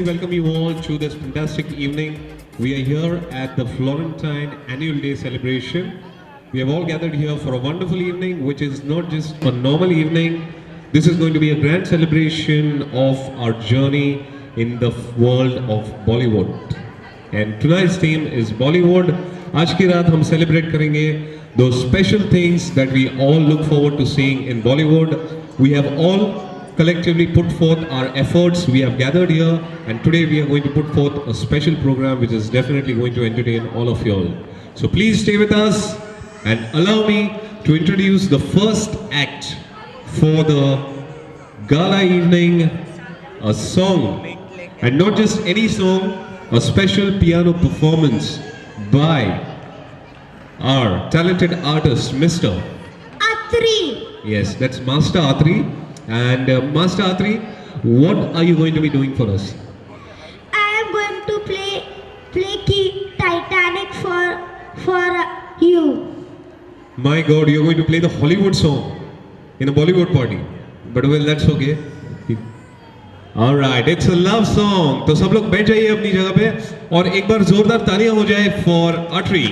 welcome you all to this fantastic evening. We are here at the Florentine Annual Day celebration. We have all gathered here for a wonderful evening, which is not just a normal evening. This is going to be a grand celebration of our journey in the world of Bollywood. And tonight's theme is Bollywood. आज की रात हम celebrate करेंगे those special things that we all look forward to seeing in Bollywood. We have all collectively put forth our efforts. We have gathered here, and today we are going to put forth a special program which is definitely going to entertain all of you all. So please stay with us and allow me to introduce the first act for the gala evening, a song, and not just any song, a special piano performance by our talented artist, Mr. Atri. Yes, that's Master Atri. And Master Atri, what are you going to be doing for us? I am going to play key Titanic for you. My God, you're going to play the Hollywood song in a Bollywood party. But well, that's okay. All right, it's a love song. तो सब लोग बैठ जाइए अपनी जगह पे और एक बार जोरदार तालियां हो जाए for Atri.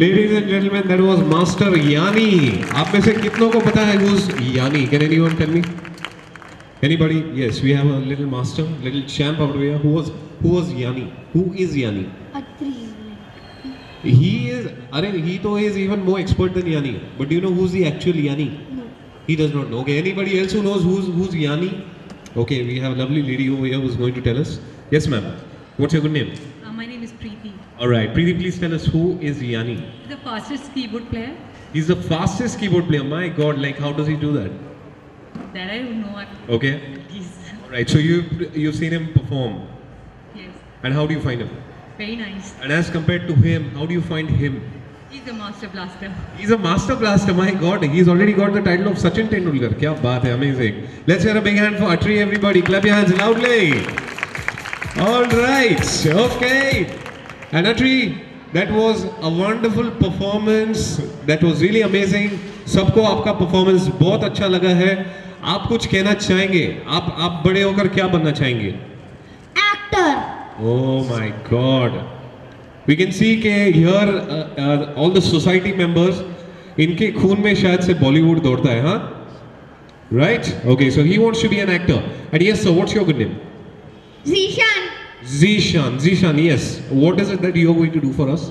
Ladies and gentlemen, that was Master Yani. आप में से कितनों को पता है who's Yani? Can anyone tell me? Anybody? Yes, we have a little master, little champ over here. Who was Yani? Who is Yani? Atri. He तो is even more expert than Yani. But do you know who's the actual Yani? No. He does not know. Okay, anybody else who knows who's Yani? Okay, we have a lovely lady over here who's going to tell us. Yes, ma'am. What's your good name? My name is Preeti. All right, Preeti, please tell us who is Yani. The fastest keyboard player. He's the fastest keyboard player. My God, like how does he do that? That I don't know. Okay. He's All right. So you've seen him perform, yes, and how do you find him? very nice. And as compared to him, how do you find him? He's a master blaster. He's a master blaster, my god. He's already got the title of Sachin Tendulkar. Kya baat hai, amazing. Let's hear a big hand for Atri, everybody. Clap your hands loudly. Alright, okay. And Atri, that was a wonderful performance. That was really amazing. सबको आपका performance बहुत अच्छा लगा है. आप कुछ कहना चाहेंगे? आप बड़े होकर क्या बनना चाहेंगे? Actor. Oh my god. We can see के here all the society members इनके खून में शायद से बॉलीवुड दौड़ता है, हाँ? Right? Okay, so he wants to be an actor. And yes, sir, what's your good name? Zishan. Zishan, yes. What is it that you are going to do for us?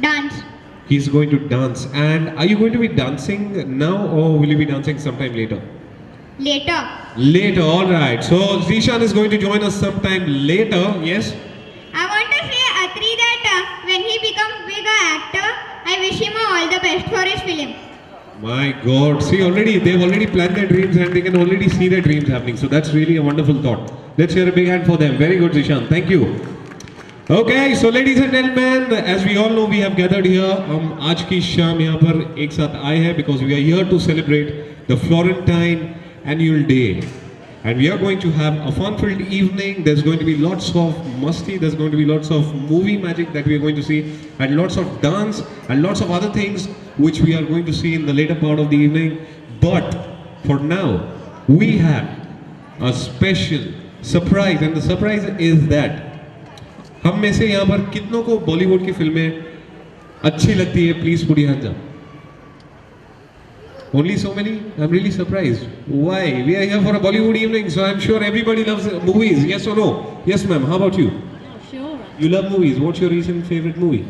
Dance. He's going to dance. And are you going to be dancing now or will you be dancing sometime later? Later. Later, alright. So Zishan is going to join us sometime later, yes? I want to say Atri that when he becomes bigger actor, I wish him all the best for his film. My God, see they've already planned their dreams and they can already see their dreams happening. So that's really a wonderful thought. Let's hear a big hand for them. Very good, Zishan. Thank you. Okay, so ladies and gentlemen, as we all know, we have gathered here. आज की शाम यहाँ पर एक साथ आए हैं because we are here to celebrate the Florentine Annual Day. And we are going to have a fun-filled evening. There's going to be lots of musti, there's going to be lots of movie magic that we are going to see, and lots of dance, and lots of other things which we are going to see in the later part of the evening. But for now, we have a special surprise, and the surprise is that हम में से यहाँ पर कितनों को बॉलीवुड की फिल्में अच्छी लगती है? Please put your hands up. Only so many? I'm really surprised. Why? We are here for a Bollywood evening, so I'm sure everybody loves movies. Yes or no? Yes, ma'am. How about you? Yeah, sure. You love movies. What's your recent favorite movie?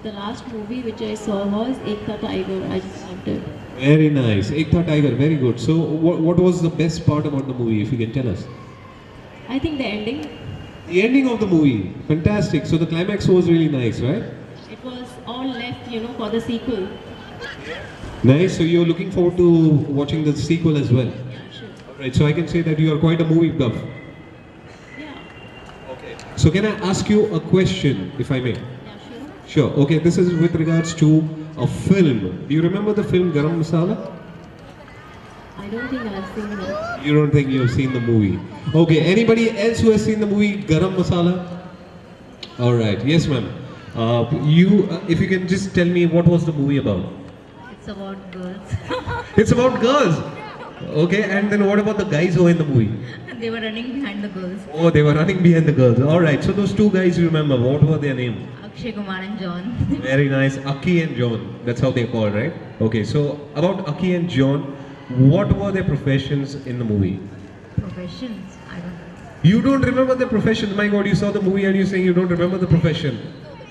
The last movie which I saw was Ek Tha Tiger. I just loved it. Very nice. Ek Tha Tiger. Very good. So, what was the best part about the movie, if you can tell us? I think the ending. The ending of the movie. Fantastic. So, the climax was really nice, right? It was all left, for the sequel. Nice. So, you're looking forward to watching the sequel as well? Yeah, sure. Right. So, I can say that you are quite a movie buff. Yeah. Okay. So, can I ask you a question, if I may? Yeah, sure. Sure. Okay, this is with regards to a film. Do you remember the film Garam Masala? I don't think I've seen that. You don't think you have seen the movie? Okay, anybody else who has seen the movie Garam Masala? Alright, yes ma'am. If you can just tell me what was the movie about? It's about girls. It's about girls! Okay, and then what about the guys who are in the movie? They were running behind the girls. Oh, they were running behind the girls. Alright, so those two guys you remember, what were their names? Akshay Kumar and John. Very nice. Aki and John. That's how they're called, right? Okay, so about Aki and John, what were their professions in the movie? Professions? I don't know. You don't remember the profession? My God, you saw the movie and you're saying you don't remember the profession.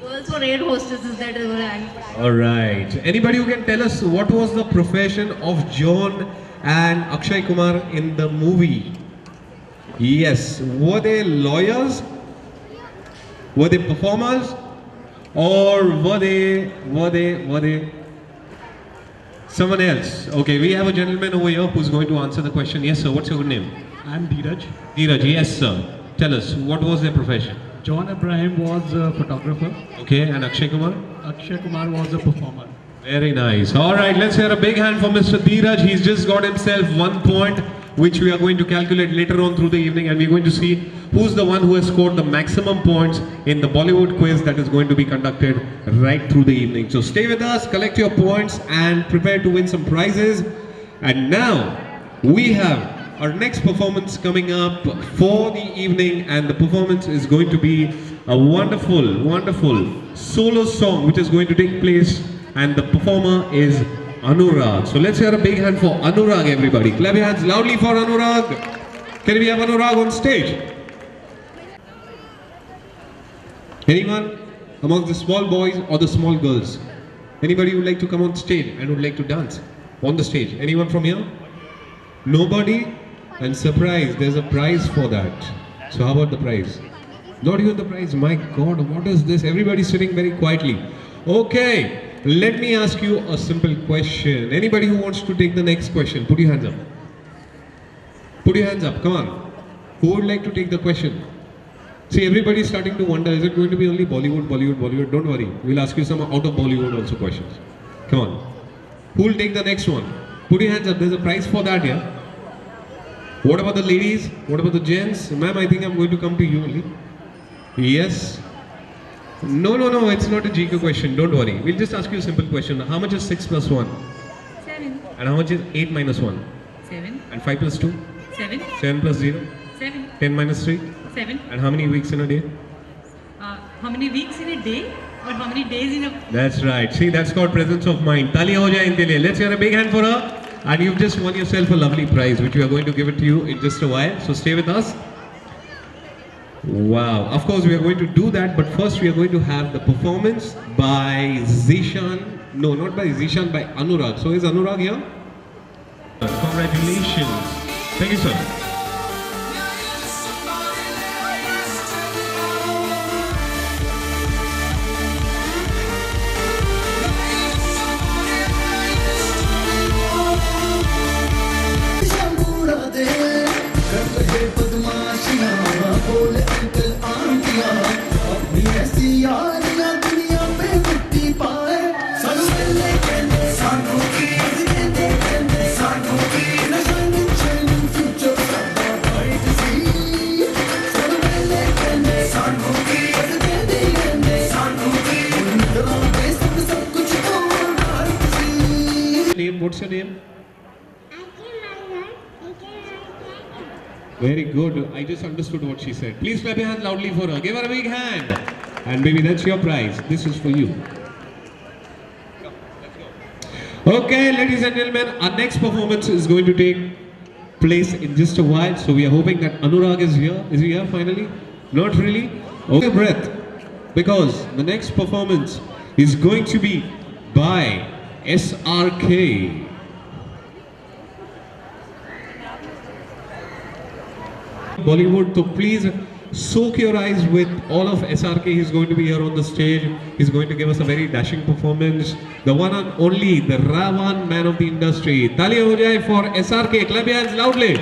The girls were air hostesses that were hanging. Alright. Anybody who can tell us what was the profession of John and Akshay Kumar in the movie? Yes. Were they lawyers? Were they performers? Or were they someone else? Okay, we have a gentleman over here who's going to answer the question. Yes, sir. What's your good name? I'm Dheeraj. Dheeraj, yes, sir. Tell us, what was their profession? John Abraham was a photographer. Okay, and Akshay Kumar? Akshay Kumar was a performer. Very nice. Alright, let's hear a big hand for Mr. Dheeraj. He's just got himself 1 point, which we are going to calculate later on through the evening, and we're going to see who's the one who has scored the maximum points in the Bollywood quiz that is going to be conducted right through the evening. So stay with us, collect your points, and prepare to win some prizes. And now, we have our next performance coming up for the evening, and the performance is going to be a wonderful, wonderful solo song which is going to take place, and the performer is Anurag. So let's hear a big hand for Anurag, everybody. Clap your hands loudly for Anurag. Can we have Anurag on stage? Anyone among the small boys or the small girls? Anybody who would like to come on stage and would like to dance on the stage? Anyone from here? Nobody? And surprise, there's a prize for that. So how about the prize? Not even the prize. My God, what is this? Everybody's sitting very quietly. Okay, let me ask you a simple question. Anybody who wants to take the next question, put your hands up. Put your hands up, come on. Who would like to take the question? See, everybody's starting to wonder, is it going to be only Bollywood, Bollywood, Bollywood? Don't worry. We'll ask you some out of Bollywood also questions. Come on. Who'll take the next one? Put your hands up. There's a prize for that, yeah? What about the ladies? What about the gents? Ma'am, I think I'm going to come to you only. Yes. No. It's not a GK question. Don't worry. We'll just ask you a simple question. How much is 6 plus 1? 7. And how much is 8 minus 1? 7. And 5 plus 2? 7. 7 plus 0? 7. 10 minus 3? 7. And how many weeks in a day? How many weeks in a day? Or how many days in a... That's right. See, that's called presence of mind. Talia ho jaye inke liye. Let's hear a big hand for her. And you've just won yourself a lovely prize, which we are going to give it to you in just a while. So stay with us. Wow. Of course, we are going to do that. But first, we are going to have the performance by Zishan. No, not by Zishan, by Anurag. So is Anurag here? Congratulations. Thank you, sir. What's your name? Very good. I just understood what she said. Please clap your hands loudly for her. Give her a big hand. And baby, that's your prize. This is for you. Okay, ladies and gentlemen, our next performance is going to take place in just a while. So we are hoping that Anurag is here. Is he here finally? Not really? Okay, breath. Because the next performance is going to be by SRK. Bollywood, so please soak your eyes with all of SRK. He's going to be here on the stage. He's going to give us a very dashing performance. The one and only, the Ravan man of the industry. Talia ho jaye for SRK. Clap your hands loudly.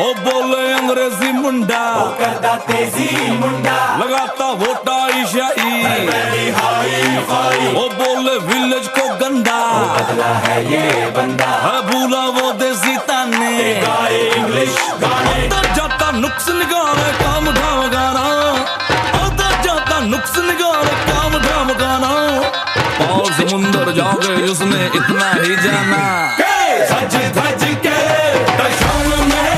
ओ बोले अंग्रेजी मुंडा करदा तेजी मुंडा लगाता वोटा ईशाई ओ बोले village को गंदा बदला है ये बंदा है भूला वो देसी ताने इंग्लिश गाने उधर जाता नुक्स निगारे काम धाम गाना उधर जाता नुक्स निगारे काम धाम गाना पार समुंदर जाके उसने इतना ही जाना सज धज के दशान में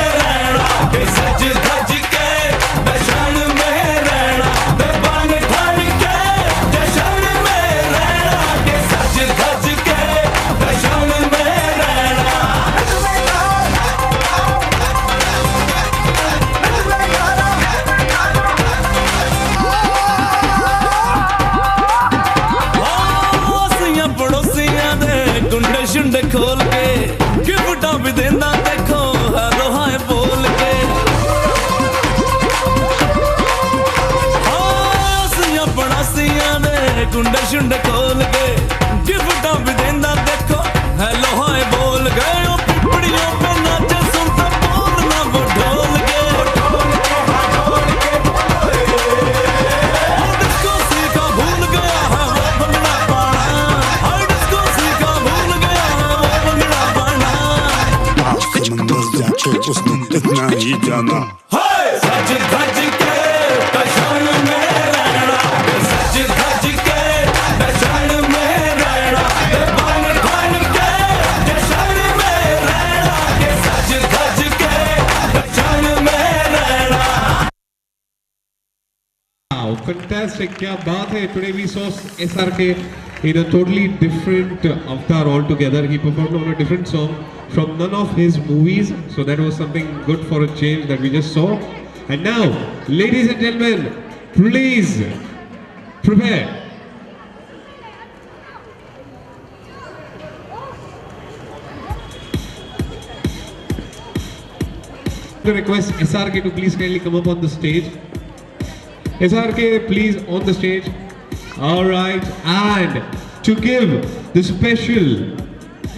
सज धज के दशान में रहना बन ठन के दशान में रहना के सज धज के दशान में रहना आसियां पड़ोसियां दे गुंडे शुंडे खोल के गिफ्टां भी देंदा देखो हेलो हाय बोल के आसियां पड़ोसियां दे गुंडे शुंडे खोल के गिफ्टां भी देंदा देखो हेलो हाय बोल के ओ पिपड़ियों पे नाचे सुनता बोलना वो ढोल के डिस्को सीखा भूल गया है वो भंगड़ा पाना डिस्को सीखा भूल गया है वो भंगड़ा पाना समंदर जाके उसने इतना ही जाना सज धज के दशान में रहना सज धज के दशान में रहना बन ठन के दशान में रहना के सज धज के दशान में रहना Wow, fantastic. Kya baat hai. Today we saw SRK in a totally different avatar altogether. He performed on a different song from none of his movies. So that was something good for a change that we just saw. And now, ladies and gentlemen, please prepare. To request SRK to please kindly come up on the stage. SRK, please on the stage. All right, and to give the special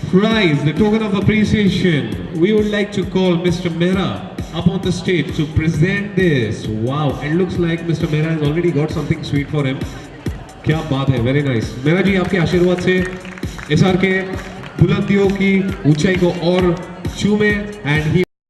prize, the token of appreciation, we would like to call Mr. Mehra up on the stage to present this. Wow, it looks like Mr. Mehra has already got something sweet for him. क्या बात है, very nice. Mehra जी आपके आशीर्वाद से SR के बुलंदियों की ऊंचाई को और छूमे, and he